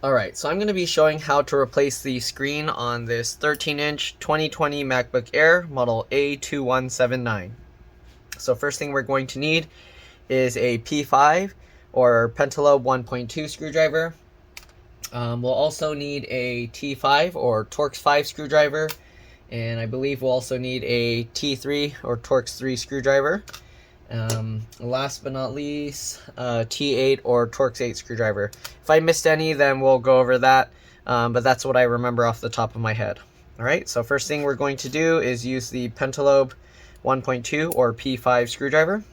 Alright, so I'm going to be showing how to replace the screen on this 13-inch 2020 MacBook Air model A2179. So first thing we're going to need is a P5 or Pentalobe 1.2 screwdriver. We'll also need a T5 or Torx 5 screwdriver, and I believe we'll also need a T3 or Torx 3 screwdriver. Last but not least, T8 or Torx 8 screwdriver. If I missed any, then we'll go over that, but that's what I remember off the top of my head. Alright, so first thing we're going to do is use the Pentalobe 1.2 or P5 screwdriver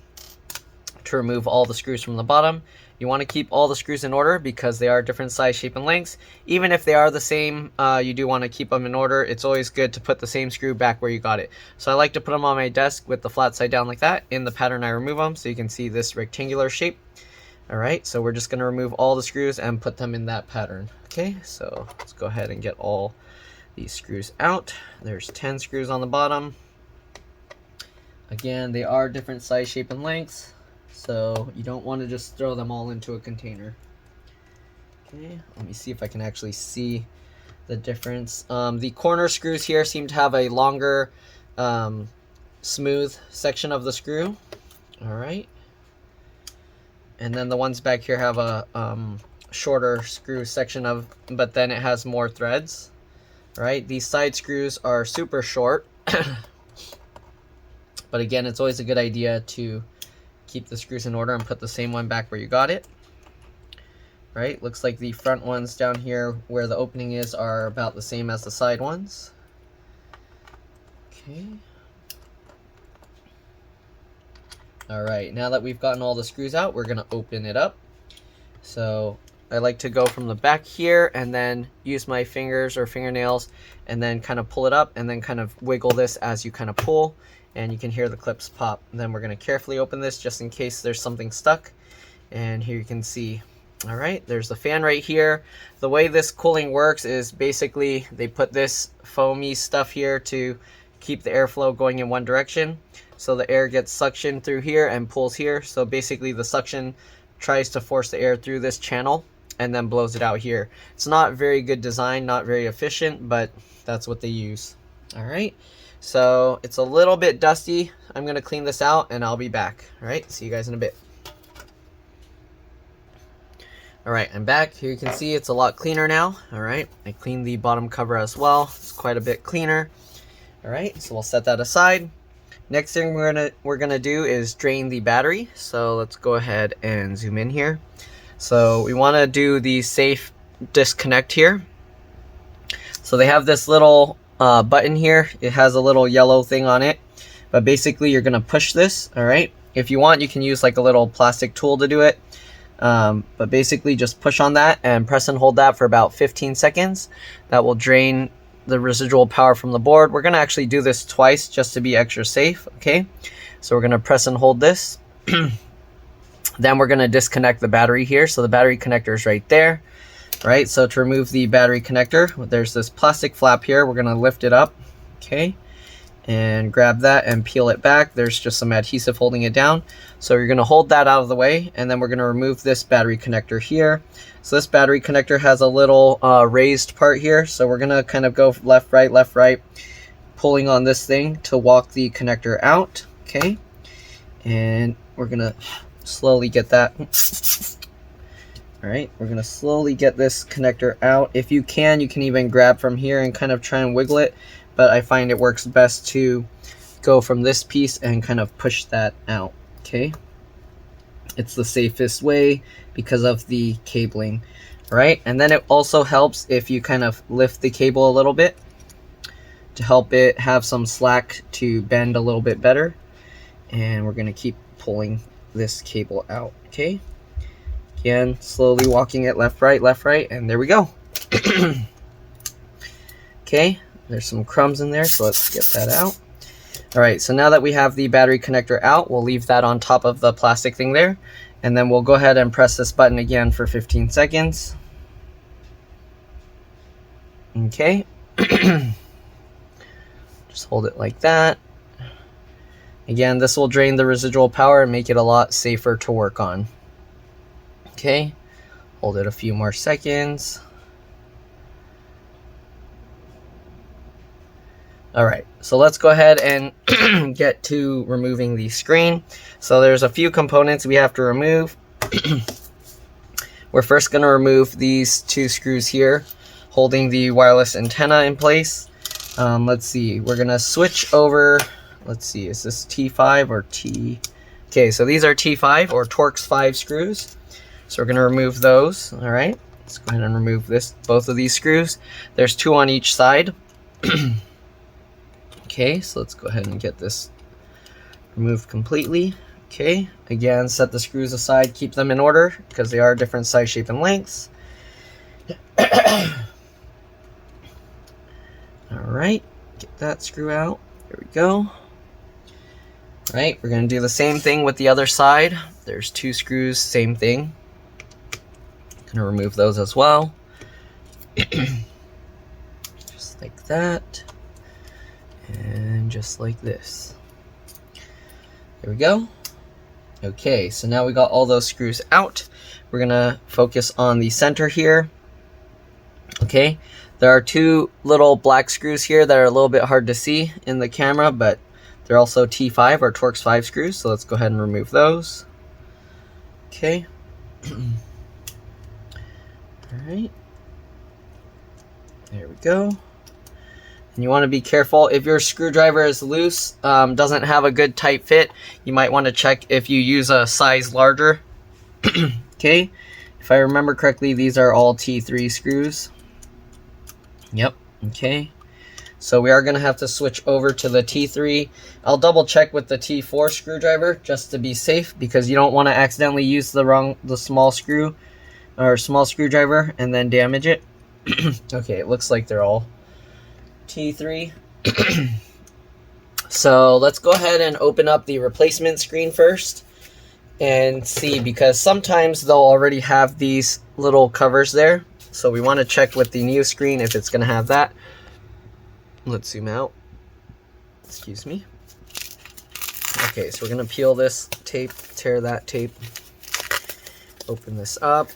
to remove all the screws from the bottom. You want to keep all the screws in order because they are different size, shape, and lengths. Even if they are the same, you do want to keep them in order. It's always good to put the same screw back where you got it. So I like to put them on my desk with the flat side down like that. In the pattern I remove them so you can see this rectangular shape. Alright, so we're just going to remove all the screws and put them in that pattern. Okay, so let's go ahead and get all these screws out. There's 10 screws on the bottom. Again, they are different size, shape, and lengths. So you don't want to just throw them all into a container. Okay, let me see if I can actually see the difference. The corner screws here seem to have a longer, smooth section of the screw. Alright. And then the ones back here have a shorter screw section but then it has more threads. Right? These side screws are super short. But again, it's always a good idea to keep the screws in order and put the same one back where you got it. Right, looks like the front ones down here where the opening is are about the same as the side ones. Okay. Alright, now that we've gotten all the screws out, we're going to open it up. So I like to go from the back here and then use my fingers or fingernails and then kind of pull it up and then kind of wiggle this as you kind of pull. And you can hear the clips pop. And then we're going to carefully open this just in case there's something stuck. And here you can see, all right, there's the fan right here. The way this cooling works is basically they put this foamy stuff here to keep the airflow going in one direction. So the air gets suctioned through here and pulls here. So basically the suction tries to force the air through this channel and then blows it out here. It's not very good design, not very efficient, but that's what they use. All right. So it's a little bit dusty. I'm going to clean this out and I'll be back. All right, see you guys in a bit. All right, I'm back. Here you can see it's a lot cleaner now. All right, I cleaned the bottom cover as well. It's quite a bit cleaner. All right, so we'll set that aside. Next thing we're gonna do is drain the battery. So let's go ahead and zoom in here. So we want to do the safe disconnect here. So they have this little button here. It has a little yellow thing on it, but basically you're gonna push this. All right, if you want you can use like a little plastic tool to do it, but basically just push on that and press and hold that for about 15 seconds. That will drain the residual power from the board. We're gonna actually do this twice just to be extra safe. Okay, so we're gonna press and hold this. Then we're gonna disconnect the battery here. So the battery connector is right there. Right, so to remove the battery connector, there's this plastic flap here. We're going to lift it up, okay, and grab that and peel it back. There's just some adhesive holding it down. So you're going to hold that out of the way, and then we're going to remove this battery connector here. So this battery connector has a little raised part here. So we're going to kind of go left, right, pulling on this thing to walk the connector out, okay, and we're going to slowly get that. Alright, we're going to slowly get this connector out. If you can even grab from here and kind of try and wiggle it, but I find it works best to go from this piece and kind of push that out, okay? It's the safest way because of the cabling, right? And then it also helps if you kind of lift the cable a little bit to help it have some slack to bend a little bit better. And we're going to keep pulling this cable out, okay? Again, slowly walking it left, right, and there we go. Okay, there's some crumbs in there, so let's get that out. All right, so now that we have the battery connector out, we'll leave that on top of the plastic thing there, and then we'll go ahead and press this button again for 15 seconds. Okay. Just hold it like that. Again, this will drain the residual power and make it a lot safer to work on. Okay, hold it a few more seconds. Alright, so let's go ahead and get to removing the screen. So there's a few components we have to remove. We're first going to remove these two screws here, holding the wireless antenna in place. Let's see, we're going to switch over, let's see, is this T5 or T? Okay, so these are T5 or Torx 5 screws. So we're going to remove those, alright. Let's go ahead and remove both of these screws. There's two on each side. Okay, so let's go ahead and get this removed completely. Okay, again, set the screws aside, keep them in order because they are different size, shape, and lengths. Alright, get that screw out. There we go. Alright, we're going to do the same thing with the other side. There's two screws, same thing. Going to remove those as well. Just like that. And just like this. There we go. Okay, so now we got all those screws out. We're gonna focus on the center here. Okay, there are two little black screws here that are a little bit hard to see in the camera, but they're also T5 or Torx 5 screws, so let's go ahead and remove those. Okay. Alright. There we go. And you want to be careful if your screwdriver is loose, doesn't have a good tight fit, you might want to check if you use a size larger. Okay, if I remember correctly, these are all T3 screws. Yep, okay. So we are going to have to switch over to the T3. I'll double check with the T4 screwdriver just to be safe, because you don't want to accidentally use the small screw or small screwdriver and then damage it. Okay, it looks like they're all T3. So let's go ahead and open up the replacement screen first and see, because sometimes they'll already have these little covers there. So we want to check with the new screen if it's going to have that. Let's zoom out. Excuse me. Okay, so we're going to peel this tape, tear that tape, open this up.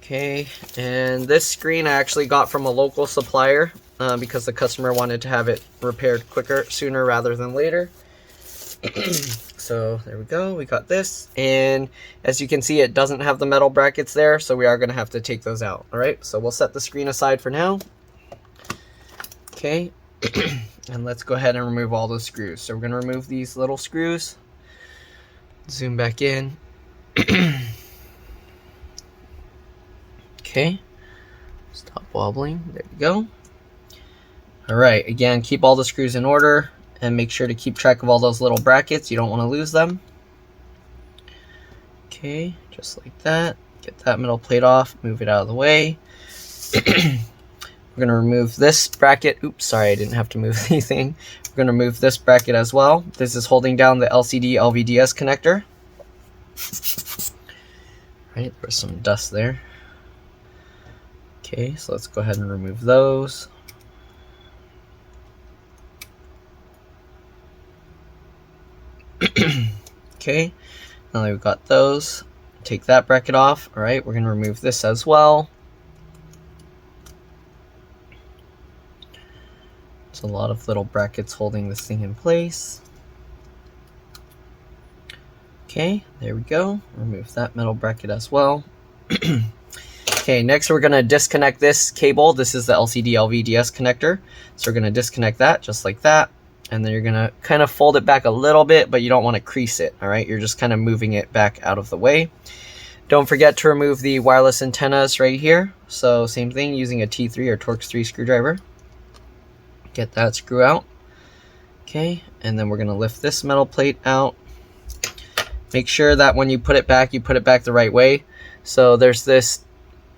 Okay, and this screen I actually got from a local supplier because the customer wanted to have it repaired sooner rather than later. So there we go, we got this, and as you can see, it doesn't have the metal brackets there, so we are going to have to take those out. Alright, so we'll set the screen aside for now. Okay, and let's go ahead and remove all those screws. So we're going to remove these little screws, zoom back in. Okay, stop wobbling, there we go. Alright, again, keep all the screws in order and make sure to keep track of all those little brackets. You don't want to lose them. Okay, just like that. Get that middle plate off, move it out of the way. We're going to remove this bracket. Oops, sorry, I didn't have to move anything. We're going to move this bracket as well. This is holding down the LCD LVDS connector. Right, there's some dust there. Okay, so let's go ahead and remove those. Okay, now that we've got those, take that bracket off. Alright, we're going to remove this as well. There's a lot of little brackets holding this thing in place. Okay, there we go. Remove that metal bracket as well. Okay, next we're going to disconnect this cable. This is the LCD LVDS connector. So we're going to disconnect that just like that. And then you're going to kind of fold it back a little bit, but you don't want to crease it. All right, you're just kind of moving it back out of the way. Don't forget to remove the wireless antennas right here. So same thing, using a T3 or Torx 3 screwdriver. Get that screw out. Okay, and then we're going to lift this metal plate out. Make sure that when you put it back the right way. So there's this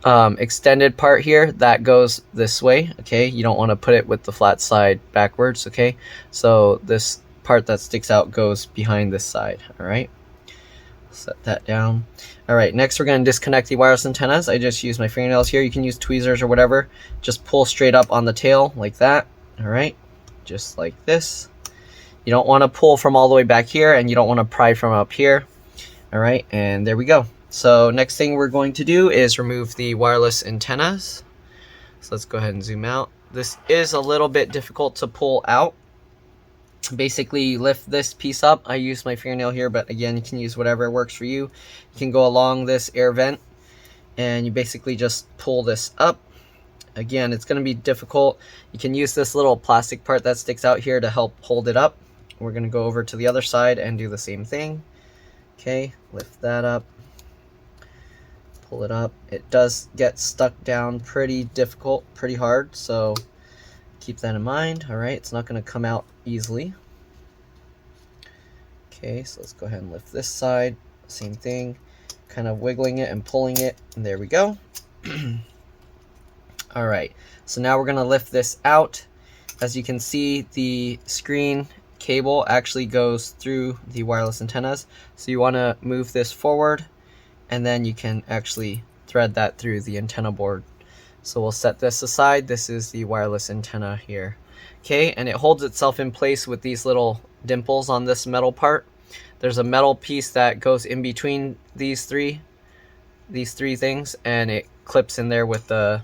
extended part here that goes this way. Okay, you don't want to put it with the flat side backwards. Okay, so this part that sticks out goes behind this side. All right, set that down. All right, next we're going to disconnect the wireless antennas. I just use my fingernails here. You can use tweezers or whatever. Just pull straight up on the tail like that. All right, just like this. You don't want to pull from all the way back here, and you don't want to pry from up here. All right, and there we go. So next thing we're going to do is remove the wireless antennas. So let's go ahead and zoom out. This is a little bit difficult to pull out. Basically, lift this piece up. I use my fingernail here, but again, you can use whatever works for you. You can go along this air vent, and you basically just pull this up. Again, it's going to be difficult. You can use this little plastic part that sticks out here to help hold it up. We're going to go over to the other side and do the same thing. Okay, lift that up. Pull it up. It does get stuck down pretty difficult, pretty hard, so keep that in mind. All right, it's not going to come out easily. Okay, so let's go ahead and lift this side. Same thing, kind of wiggling it and pulling it, and there we go. All right, so now we're going to lift this out. As you can see, the screen cable actually goes through the wireless antennas, so you want to move this forward, and then you can actually thread that through the antenna board. So we'll set this aside. This is the wireless antenna here. Okay, and it holds itself in place with these little dimples on this metal part. There's a metal piece that goes in between these three things, and it clips in there with the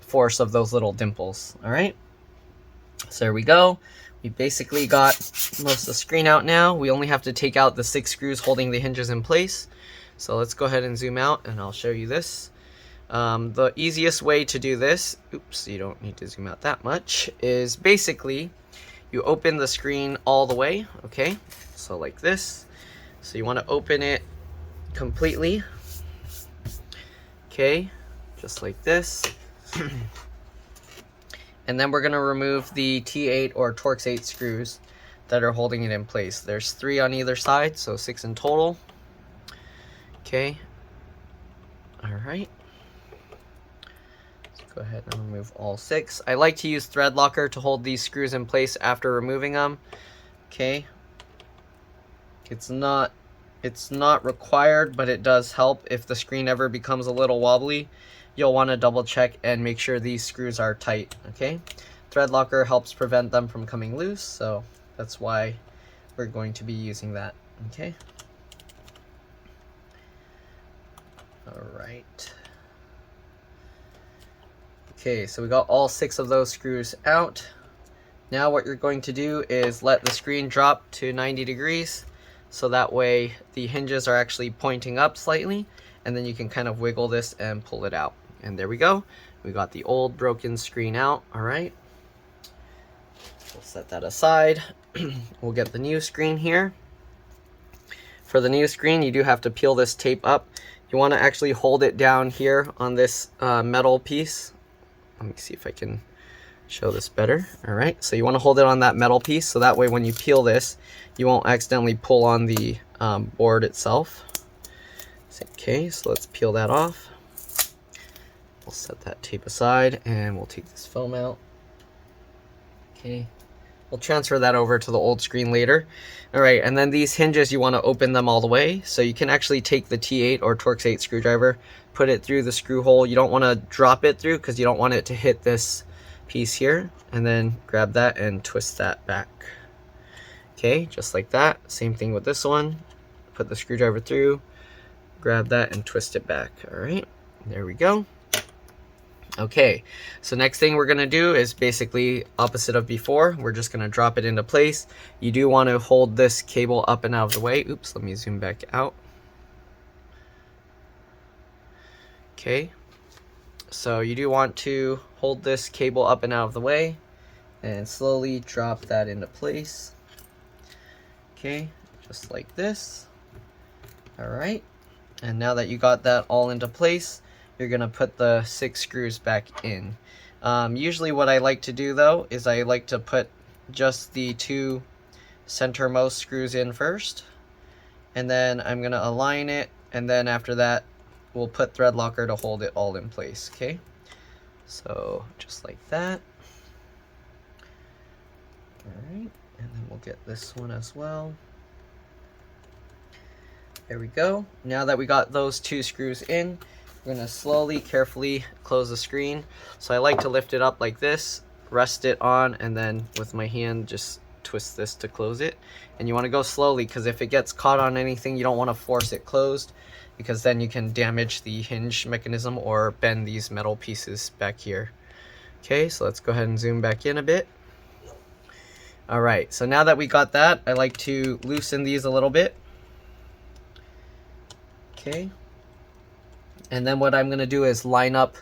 force of those little dimples. All right, so there we go. We basically got most of the screen out now. We only have to take out the 6 screws holding the hinges in place. So let's go ahead and zoom out, and I'll show you this. The easiest way to do this, oops, you don't need to zoom out that much, is basically you open the screen all the way, okay? So like this. So you want to open it completely, okay? Just like this. And then we're going to remove the T8 or Torx 8 screws that are holding it in place. There's 3 on either side, so 6 in total. Okay. All right. Let's go ahead and remove all 6. I like to use thread locker to hold these screws in place after removing them. Okay. It's not required, but it does help. If the screen ever becomes a little wobbly, you'll want to double check and make sure these screws are tight. Okay. Thread locker helps prevent them from coming loose, so that's why we're going to be using that. Okay. All right. Okay, so we got all 6 of those screws out. Now what you're going to do is let the screen drop to 90 degrees, so that way the hinges are actually pointing up slightly, and then you can kind of wiggle this and pull it out. And there we go. We got the old broken screen out. All right. We'll set that aside. We'll get the new screen here. For the new screen, you do have to peel this tape up. You want to actually hold it down here on this metal piece. Let me see if I can show this better. All right, so you want to hold it on that metal piece, so that way when you peel this, you won't accidentally pull on the board itself. Okay, so let's peel that off. We'll set that tape aside, and we'll take this film out. Okay. We'll transfer that over to the old screen later. All right, and then these hinges, you want to open them all the way. So you can actually take the T8 or Torx 8 screwdriver, put it through the screw hole. You don't want to drop it through because you don't want it to hit this piece here. And then grab that and twist that back. Okay, just like that. Same thing with this one. Put the screwdriver through, grab that and twist it back. All right, there we go. Okay, so next thing we're going to do is basically opposite of before. We're just going to drop it into place. You do want to hold this cable up and out of the way. Oops, let me zoom back out. Okay, so you do want to hold this cable up and out of the way and slowly drop that into place. Okay, just like this. All right, and now that you got that all into place, you're going to put the 6 screws back in. Usually what I like to do though is I like to put just the 2 centermost screws in first, and then I'm going to align it, and then after that we'll put thread locker to hold it all in place. Okay, so just like that. Alright, and then we'll get this one as well. There we go. Now that we got those 2 screws in, we're going to slowly, carefully close the screen. So I like to lift it up like this, rest it on, and then with my hand just twist this to close it. And you want to go slowly, because if it gets caught on anything, you don't want to force it closed, because then you can damage the hinge mechanism or bend these metal pieces back here. Okay, so let's go ahead and zoom back in a bit. Alright, so now that we got that, I like to loosen these a little bit. Okay. And then what I'm going to do is line up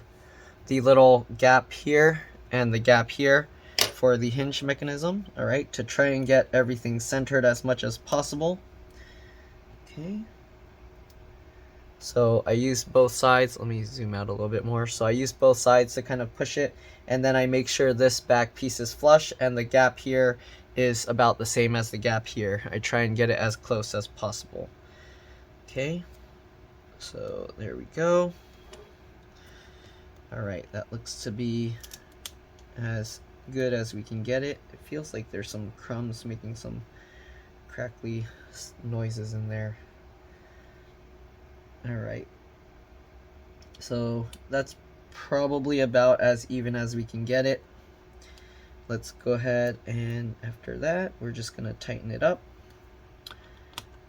the little gap here and the gap here for the hinge mechanism, alright, to try and get everything centered as much as possible. Okay. So I use both sides. Let me zoom out a little bit more. So I use both sides to kind of push it, and then I make sure this back piece is flush and the gap here is about the same as the gap here. I try and get it as close as possible. Okay, so there we go. Alright, that looks to be as good as we can get it. It feels like there's some crumbs making some crackly noises in there. Alright, so that's probably about as even as we can get it. Let's go ahead, and after that we're just going to tighten it up.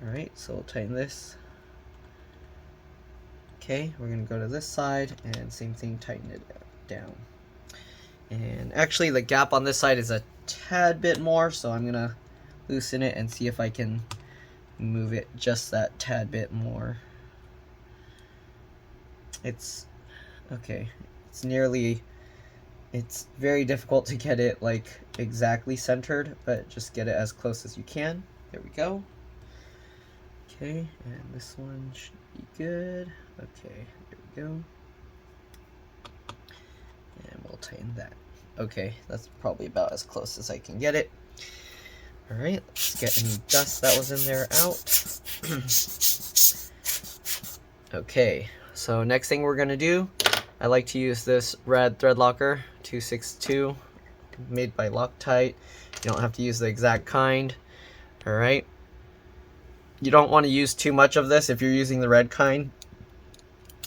Alright, so we'll tighten this. Okay, we're going to go to this side and same thing, tighten it down. And actually the gap on this side is a tad bit more, so I'm going to loosen it and see if I can move it just that tad bit more. It's okay, it's very difficult to get it like exactly centered, but just get it as close as you can. There we go. Okay, and this one should be good. Okay, there we go. And we'll tighten that. Okay, that's probably about as close as I can get it. Alright, let's get any dust that was in there out. Okay, so next thing we're going to do, I like to use this red thread locker 262 made by Loctite. You don't have to use the exact kind. Alright, you don't want to use too much of this if you're using the red kind,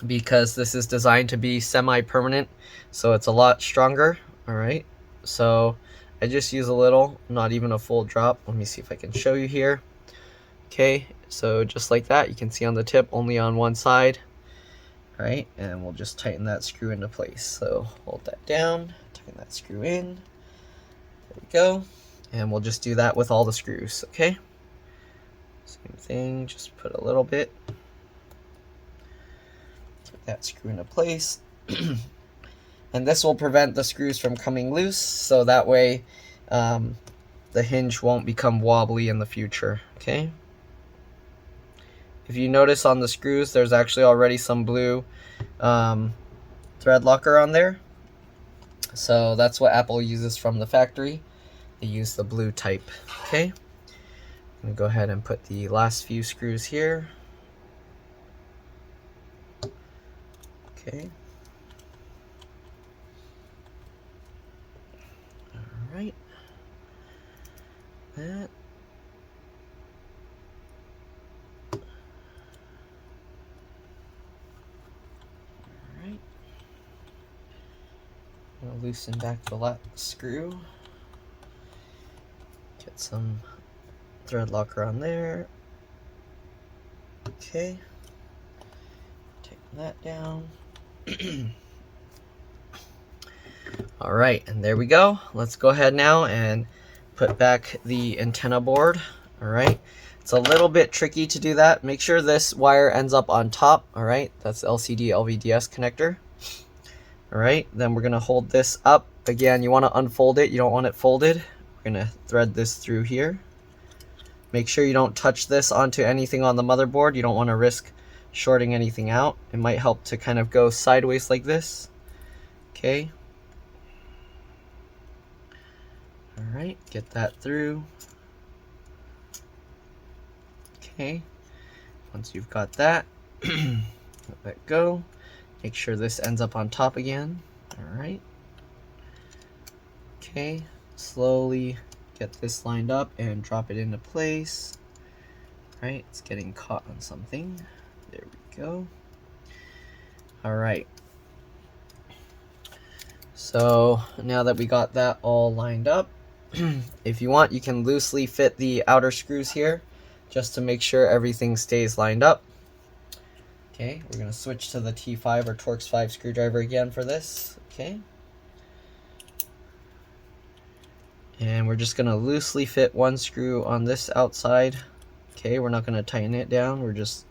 because this is designed to be semi-permanent, so it's a lot stronger. Alright, so I just use a little, not even a full drop. Let me see if I can show you here. Okay, so just like that, you can see on the tip only on one side. Alright, and we'll just tighten that screw into place. So hold that down, tighten that screw in. There we go. And we'll just do that with all the screws, okay? Same thing, just put a little bit. Get that screw into place. And this will prevent the screws from coming loose, so that way the hinge won't become wobbly in the future, okay? If you notice on the screws, there's actually already some blue thread locker on there. So that's what Apple uses from the factory. They use the blue type, okay? I'm going to go ahead and put the last few screws here. Okay. Alright. That. Alright. I'm going to loosen back the last screw. Get some thread locker on there. Okay. Tighten that down. Alright, and there we go. Let's go ahead now and put back the antenna board. Alright, it's a little bit tricky to do that. Make sure this wire ends up on top. Alright, that's LCD LVDS connector. Alright, then we're going to hold this up. Again, you want to unfold it. You don't want it folded. We're going to thread this through here. Make sure you don't touch this onto anything on the motherboard. You don't want to risk shorting anything out. It might help to kind of go sideways like this. Okay. Alright, get that through. Okay. Once you've got that, let that go. Make sure this ends up on top again. Alright. Okay. Slowly get this lined up and drop it into place. Alright, it's getting caught on something. There we go. Alright. So now that we got that all lined up, if you want, you can loosely fit the outer screws here just to make sure everything stays lined up. Okay, we're going to switch to the T5 or Torx 5 screwdriver again for this. Okay. And we're just going to loosely fit one screw on this outside. Okay, we're not going to tighten it down. We're just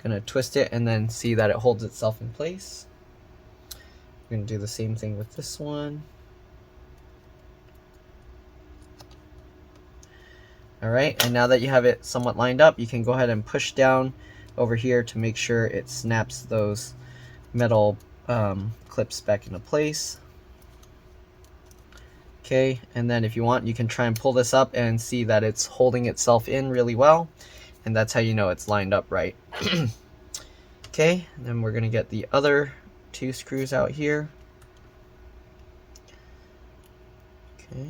going to twist it and then see that it holds itself in place. We're going to do the same thing with this one. Alright, and now that you have it somewhat lined up, you can go ahead and push down over here to make sure it snaps those metal clips back into place. Okay, and then if you want, you can try and pull this up and see that it's holding itself in really well, and that's how you know it's lined up right. Okay, and then we're going to get the other two screws out here. Okay.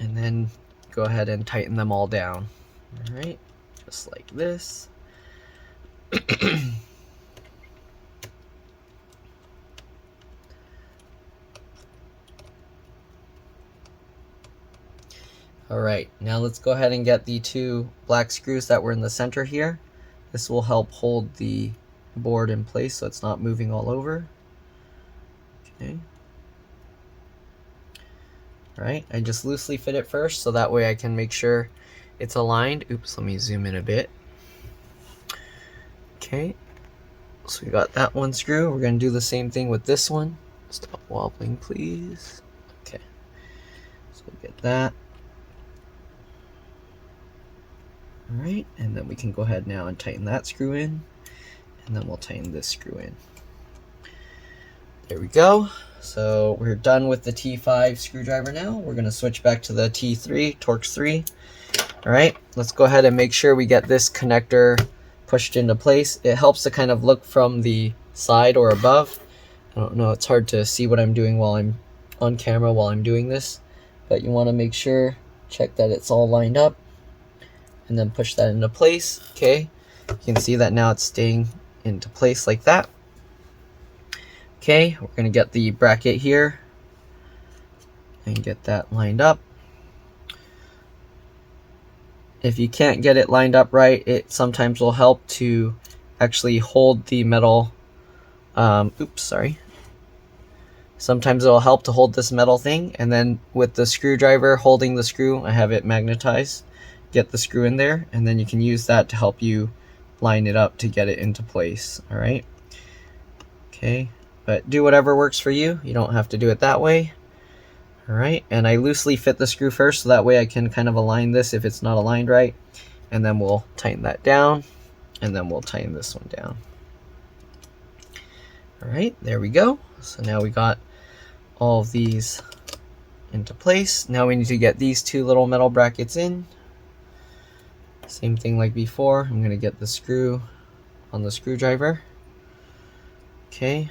And then go ahead and tighten them all down. Alright, just like this. Alright, now let's go ahead and get the two black screws that were in the center here. This will help hold the board in place so it's not moving all over. Okay. Alright, I just loosely fit it first so that way I can make sure it's aligned. Oops, let me zoom in a bit. Okay, so we got that one screw. We're going to do the same thing with this one. Stop wobbling, please. Okay, so we'll get that. Alright, and then we can go ahead now and tighten that screw in, and then we'll tighten this screw in. There we go. So we're done with the T5 screwdriver now. We're going to switch back to the T3, Torx 3. Alright, let's go ahead and make sure we get this connector pushed into place. It helps to kind of look from the side or above. I don't know, it's hard to see what I'm doing while I'm on camera while I'm doing this, but you want to make sure, check that it's all lined up, and then push that into place. Okay, you can see that now it's staying into place like that. Okay, we're going to get the bracket here and get that lined up. If you can't get it lined up right, it sometimes will help to actually hold the metal, sometimes it will help to hold this metal thing, and then with the screwdriver holding the screw, I have it magnetized, get the screw in there, and then you can use that to help you line it up to get it into place. Alright, okay, but do whatever works for you. You don't have to do it that way. Alright, and I loosely fit the screw first so that way I can kind of align this if it's not aligned right, and then we'll tighten that down, and then we'll tighten this one down. Alright, there we go. So now we got all of these into place. Now we need to get these two little metal brackets in. Same thing like before. I'm going to get the screw on the screwdriver. Okay.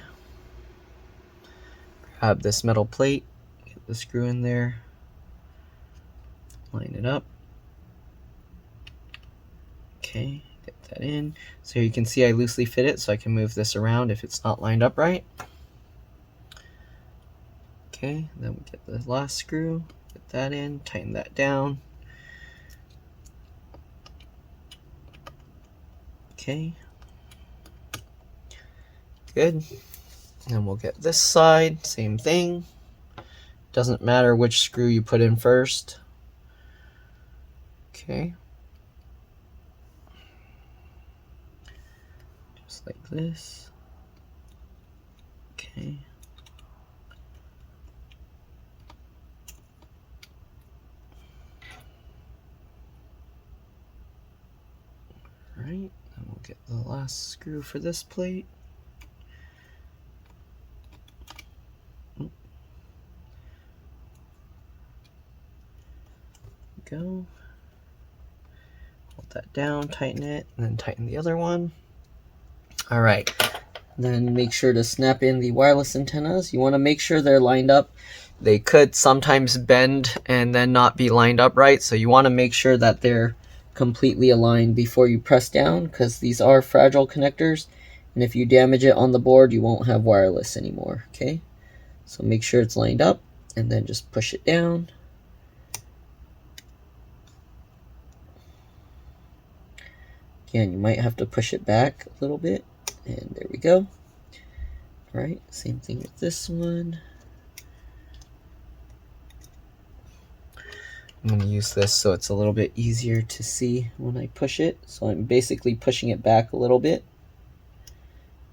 Grab this metal plate, get the screw in there, line it up. Okay, get that in. So you can see I loosely fit it so I can move this around if it's not lined up right. Okay, then we get the last screw, get that in, tighten that down. Okay, good. And we'll get this side, same thing. Doesn't matter which screw you put in first. Okay. Just like this. Okay. Alright, and we'll get the last screw for this plate. Go. Hold that down, tighten it, and then tighten the other one. Alright, then make sure to snap in the wireless antennas. You want to make sure they're lined up. They could sometimes bend and then not be lined up right, so you want to make sure that they're completely aligned before you press down, because these are fragile connectors, and if you damage it on the board, you won't have wireless anymore. Okay, so make sure it's lined up, and then just push it down. Again, you might have to push it back a little bit, and there we go. Alright, same thing with this one. I'm going to use this so it's a little bit easier to see when I push it. So I'm basically pushing it back a little bit.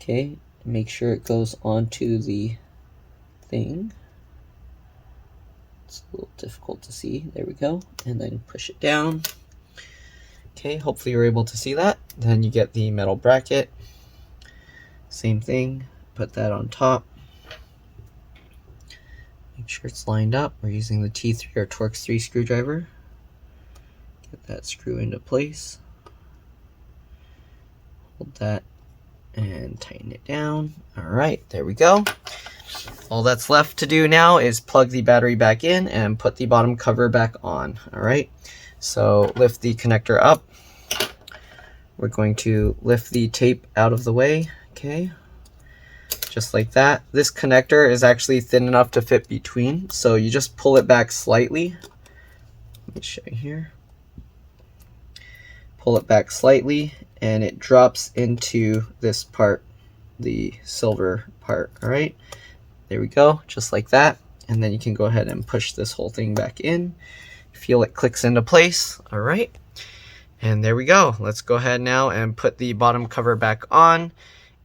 Okay, make sure it goes onto the thing. It's a little difficult to see. There we go. And then push it down. Okay, hopefully you're able to see that. Then you get the metal bracket. Same thing, put that on top. Make sure it's lined up. We're using the T3 or Torx 3 screwdriver. Get that screw into place. Hold that and tighten it down. All right, there we go. All that's left to do now is plug the battery back in and put the bottom cover back on. All right, so lift the connector up. We're going to lift the tape out of the way. Okay, just like that. This connector is actually thin enough to fit between, so you just pull it back slightly. Let me show you here. Pull it back slightly and it drops into this part, the silver part. All right, there we go, just like that. And then you can go ahead and push this whole thing back in. Feel it clicks into place. All right, and there we go. Let's go ahead now and put the bottom cover back on,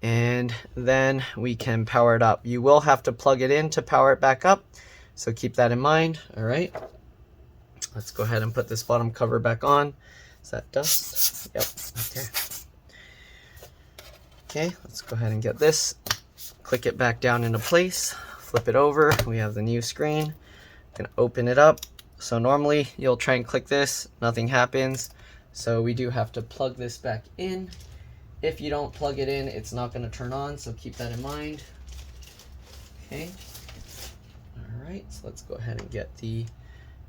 and then we can power it up. You will have to plug it in to power it back up, so keep that in mind. All right, let's go ahead and put this bottom cover back on. Is that dust? Yep. Okay. Okay, let's go ahead and get this. Click it back down into place. Flip it over. We have the new screen. I'm gonna open it up. So normally you'll try and click this, nothing happens. So we do have to plug this back in. If you don't plug it in, it's not gonna turn on, so keep that in mind. Okay. All right, so let's go ahead and get the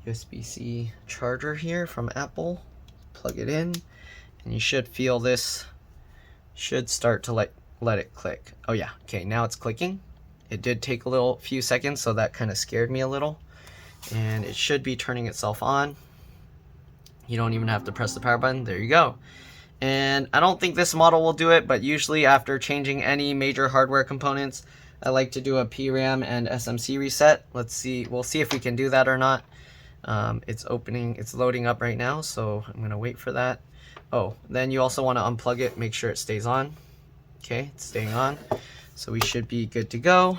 USB-C charger here from Apple. Plug it in, and you should feel this should start to let it click. Oh yeah, okay, now it's clicking. It did take a few seconds, so that kind of scared me a little. And it should be turning itself on. You don't even have to press the power button. There you go. And I don't think this model will do it, but usually after changing any major hardware components, I like to do a PRAM and SMC reset. Let's see, we'll see if we can do that or not. It's loading up right now, so I'm gonna wait for that. Oh, then you also want to unplug it, make sure it stays on. Okay, it's staying on, so we should be good to go.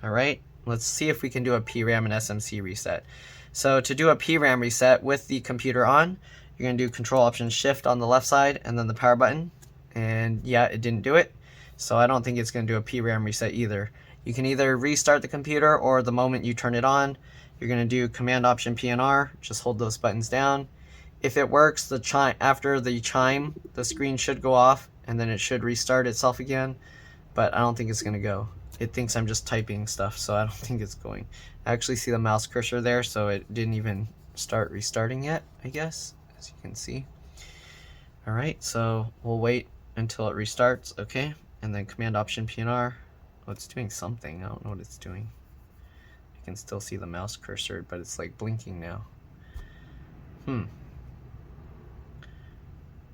All right, let's see if we can do a PRAM and SMC reset. So to do a PRAM reset with the computer on, you're gonna do Control Option Shift on the left side and then the power button. And yeah, it didn't do it, so I don't think it's gonna do a PRAM reset either. You can either restart the computer, or the moment you turn it on, you're going to do Command Option PNR, just hold those buttons down. If it works, after the chime, the screen should go off and then it should restart itself again, but I don't think it's going to go. It thinks I'm just typing stuff, so I don't think it's going. I actually see the mouse cursor there, so it didn't even start restarting yet, I guess, as you can see. All right, so we'll wait until it restarts, okay? And then Command Option PNR. Oh, it's doing something. I don't know what it's doing. Can still see the mouse cursor, but it's like blinking now.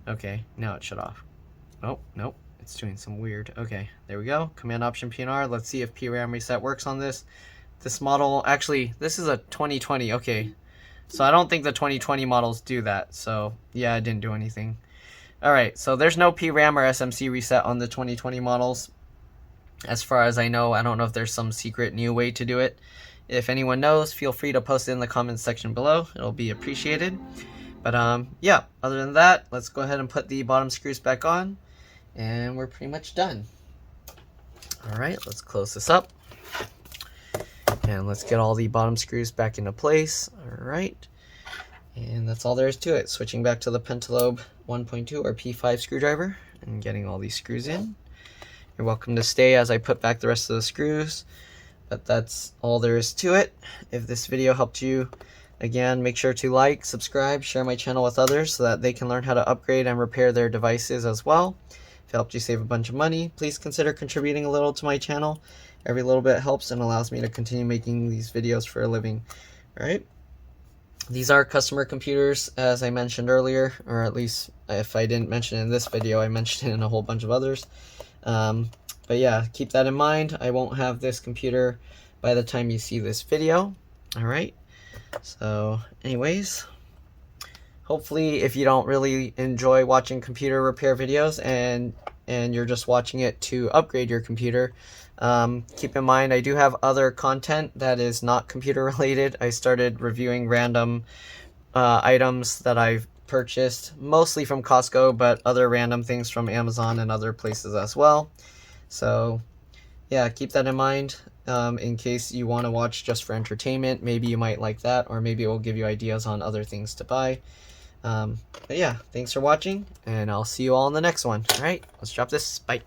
Okay, now it shut off. Oh, nope, it's doing some weird. Okay, there we go. Command Option PNR. Let's see if PRAM reset works on this. This model, actually, this is a 2020. Okay, so I don't think the 2020 models do that. So yeah, it didn't do anything. All right, so there's no PRAM or SMC reset on the 2020 models. As far as I know, I don't know if there's some secret new way to do it. If anyone knows, feel free to post it in the comments section below. It'll be appreciated. But yeah, other than that, let's go ahead and put the bottom screws back on, and we're pretty much done. All right, let's close this up, and let's get all the bottom screws back into place. All right, and that's all there is to it. Switching back to the Pentalobe 1.2 or P5 screwdriver and getting all these screws in. You're welcome to stay as I put back the rest of the screws. But that's all there is to it. If this video helped you, again, make sure to like, subscribe, share my channel with others so that they can learn how to upgrade and repair their devices as well. If it helped you save a bunch of money, please consider contributing a little to my channel. Every little bit helps and allows me to continue making these videos for a living. All right. These are customer computers, as I mentioned earlier, or at least if I didn't mention it in this video, I mentioned it in a whole bunch of others. But yeah, keep that in mind. I won't have this computer by the time you see this video. All right. So anyways, hopefully if you don't really enjoy watching computer repair videos and you're just watching it to upgrade your computer, keep in mind I do have other content that is not computer related. I started reviewing random items that I've purchased, mostly from Costco, but other random things from Amazon and other places as well. So yeah, keep that in mind in case you want to watch just for entertainment. Maybe you might like that, or maybe it will give you ideas on other things to buy. But yeah, thanks for watching, and I'll see you all in the next one. All right, let's drop this. Bye.